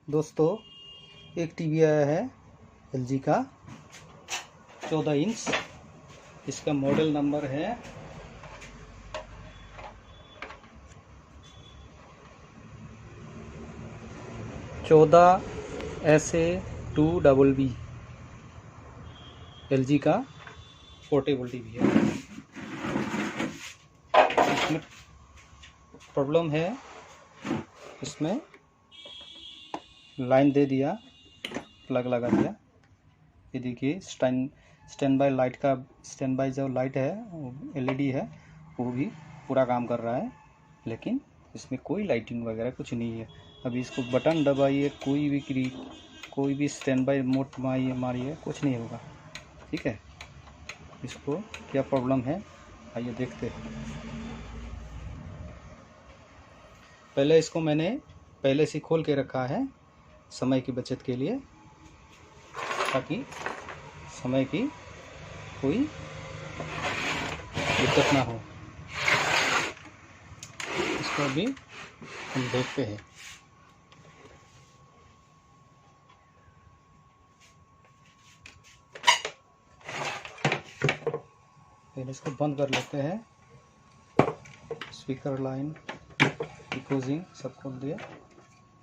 दोस्तों, एक टीवी आया है एलजी का 14 इंच। इसका मॉडल नंबर है 14SA2BB। एलजी का पोर्टेबल टीवी है। इसमें प्रॉब्लम है, इसमें लाइन दे दिया, प्लग लगा दिया। ये देखिए स्टैंड बाय लाइट का स्टैंड बाय जो लाइट है एलईडी है वो भी पूरा काम कर रहा है, लेकिन इसमें कोई लाइटिंग वगैरह कुछ नहीं है। अभी इसको बटन दबाइए, कोई भी स्टैंड बाय मोड मारिए, कुछ नहीं होगा। ठीक है, इसको क्या प्रॉब्लम है आइए देखते हैं। पहले इसको मैंने पहले से खोल के रखा है समय की बचत के लिए, ताकि समय की कोई दिक्कत ना हो। इसको अभी हम देखते हैं। पहले इसको बंद कर लेते हैं। स्पीकर लाइन डिकोजिंग सब खोल दिया।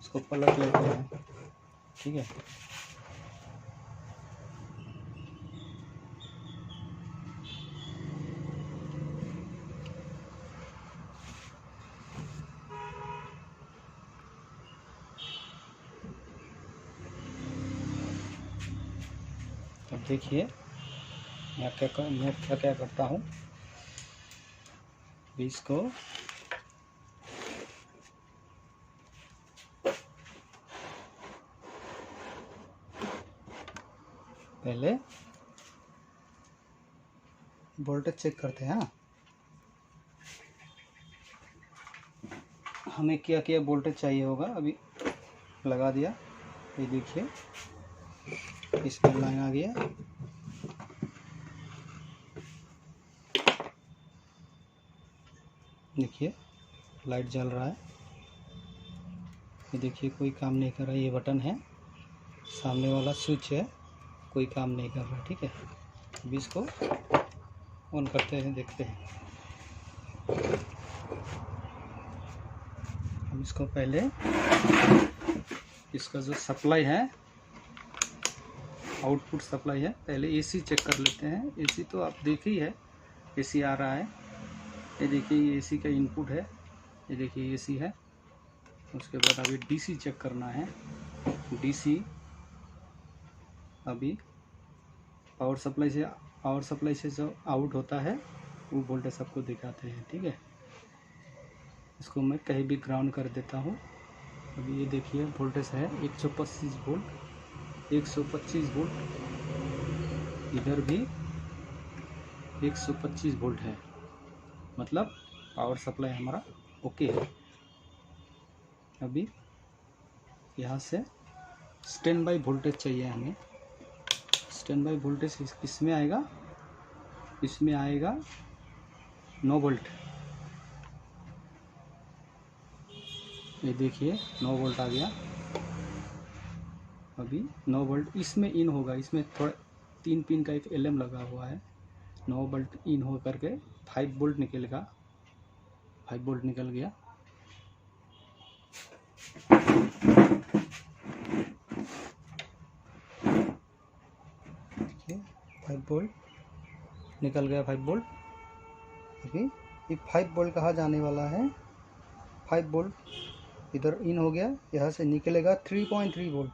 इसको पलट लेते हैं। ठीक है, अब देखिए मैं क्या करता हूँ। इसको पहले वोल्टेज चेक करते हैं। हमें क्या क्या वोल्टेज चाहिए होगा, अभी लगा दिया। ये देखिए इसमें लाइन आ गया। देखिए लाइट जल रहा है। ये देखिए कोई काम नहीं कर रहा है। ये बटन है, सामने वाला स्विच है, कोई काम नहीं कर रहा। ठीक है, अभी इसको ऑन करते हैं, देखते हैं। हम इसको पहले इसका जो सप्लाई है, आउटपुट सप्लाई है, पहले एसी चेक कर लेते हैं। एसी तो आप देख ही है, एसी आ रहा है। ये देखिए ये एसी का इनपुट है। ये देखिए एसी है। उसके बाद अभी डीसी चेक करना है। डीसी अभी पावर सप्लाई से जो आउट होता है वो वोल्टेज सबको दिखाते हैं। ठीक है, इसको मैं कहीं भी ग्राउंड कर देता हूँ। अभी ये देखिए वोल्टेज है 125 वोल्ट, 125 वोल्ट। इधर भी 125 वोल्ट है, मतलब पावर सप्लाई हमारा ओके है। अभी यहाँ से स्टैंड बाई वोल्टेज चाहिए हमें। स्टैंड बाई वोल्टेज इसमें आएगा, 9 वोल्ट। ये देखिए 9 वोल्ट आ गया। अभी 9 वोल्ट इसमें इन होगा। इसमें थोड़ा 3 पिन का एक एलएम लगा हुआ है। 9 वोल्ट इन हो करके 5 वोल्ट निकलेगा। 5 वोल्ट निकल गया। देखिए 5 वोल्ट निकल गया। 5 वोल्ट। अभी ये 5 वोल्ट कहाँ जाने वाला है। 5 वोल्ट इधर इन हो गया, यहाँ से निकलेगा 3.3 वोल्ट।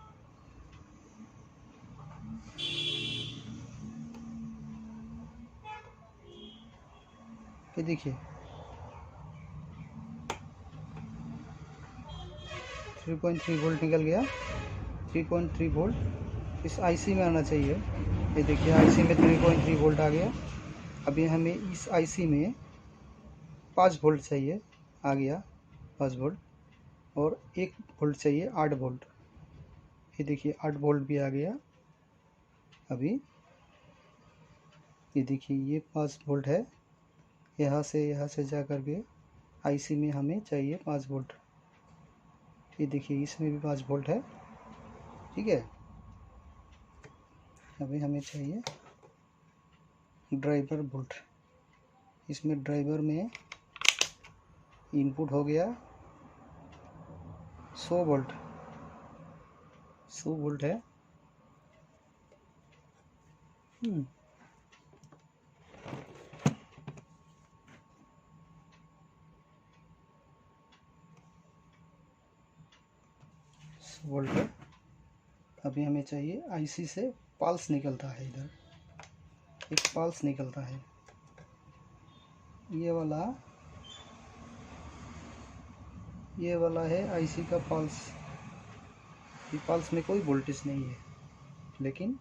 ये देखिए 3.3 वोल्ट निकल गया। 3.3 वोल्ट इस आईसी में आना चाहिए। ये देखिए आईसी में 3.3 वोल्ट आ गया। अभी हमें इस आईसी में 5 वोल्ट चाहिए, आ गया 5 वोल्ट। और 1 वोल्ट चाहिए, 8 वोल्ट। ये देखिए 8 वोल्ट भी आ गया। अभी ये देखिए ये 5 वोल्ट है। यहाँ से जा कर के आईसी में हमें चाहिए 5 वोल्ट। ये देखिए इसमें भी 5 वोल्ट है। ठीक है। अभी हमें चाहिए ड्राइवर वोल्ट। इसमें ड्राइवर में इनपुट हो गया 100 वोल्ट, 100 वोल्ट है। 100 वोल्ट है। अभी हमें चाहिए आईसी से पल्स निकलता है, इधर एक पल्स निकलता है, ये वाला है आईसी का पल्स। ये पल्स में कोई वोल्टेज नहीं है, लेकिन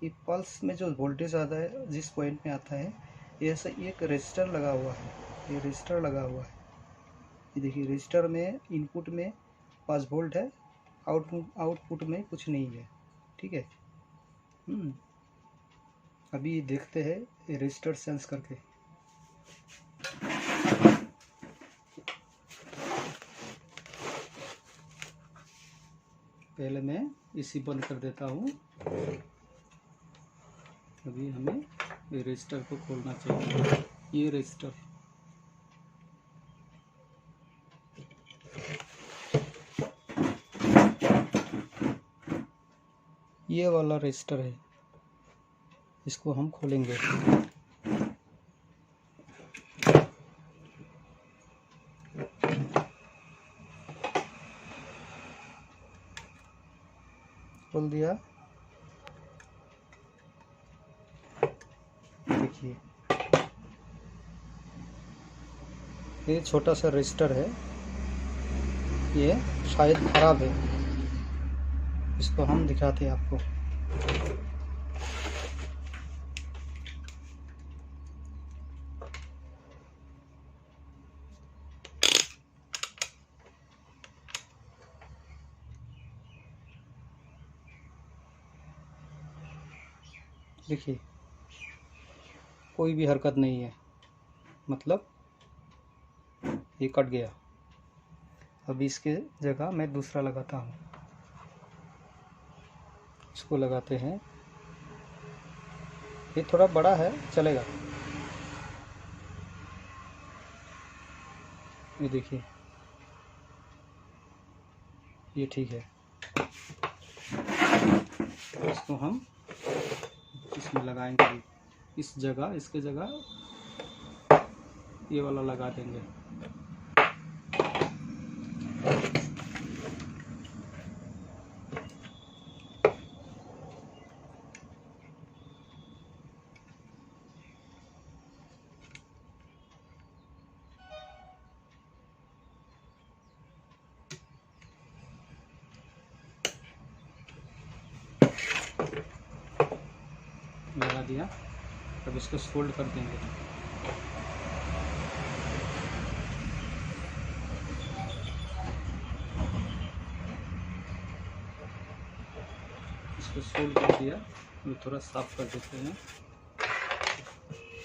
ये पल्स में जो वोल्टेज आता है, जिस पॉइंट में आता है, ऐसा एक रजिस्टर लगा हुआ है, ये रजिस्टर लगा हुआ है। ये देखिए रजिस्टर में इनपुट में 5 वोल्ट है, आउटपुट में कुछ नहीं है, ठीक है। अभी देखते हैं ये रजिस्टर सेंस करके। पहले मैं इसी बंद कर देता हूँ। अभी हमें ये रजिस्टर को खोलना चाहिए। ये रजिस्टर, ये वाला रजिस्टर है, इसको हम खोलेंगे। खोल दिया। देखिए ये छोटा सा रजिस्टर है, ये शायद खराब है, इसको हम दिखाते हैं आपको। देखिए कोई भी हरकत नहीं है, मतलब ये कट गया। अभी इसके जगह मैं दूसरा लगाता हूँ, इसको लगाते हैं। ये थोड़ा बड़ा है, चलेगा। ये देखिए ये ठीक है। इसको हम इसमें लगाएंगे, इस जगह, इसके जगह ये वाला लगा देंगे। लगा दिया। अब इसको फोल्ड कर देंगे। इसको फोल्ड कर दिया। अभी थोड़ा साफ कर देते हैं।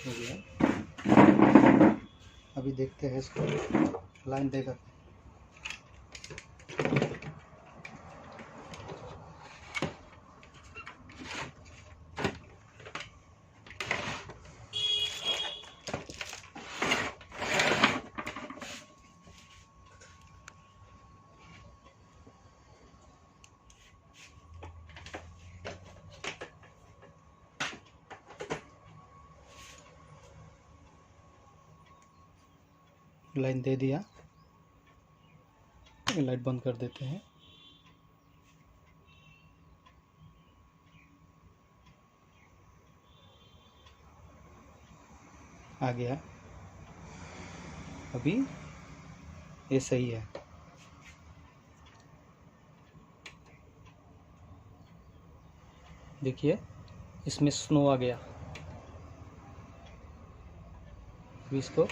हो गया। अभी देखते हैं इसको लाइन देकर। लाइन दे दिया, लाइट बंद कर देते हैं। आ गया। अभी ये सही है। देखिए इसमें स्नो आ गया। अभी इसको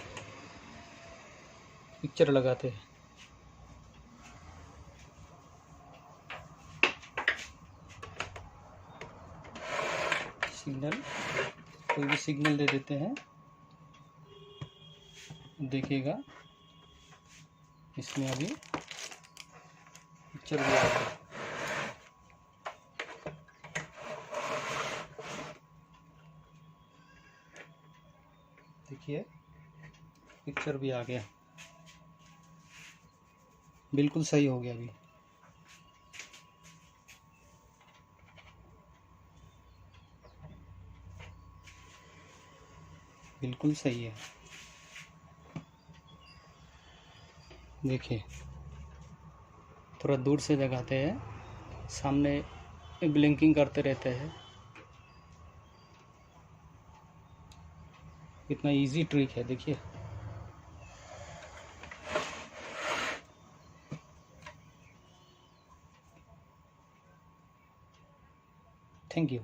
पिक्चर लगाते हैं। सिग्नल, कोई भी सिग्नल दे देते हैं। देखिएगा इसमें अभी पिक्चर भी आ गया। देखिए पिक्चर भी आ गया, बिल्कुल सही हो गया अभी। बिल्कुल सही है, देखिए थोड़ा दूर से दिखाते हैं, सामने ब्लिंकिंग करते रहते हैं। कितना इजी ट्रिक है, देखिए। Thank you.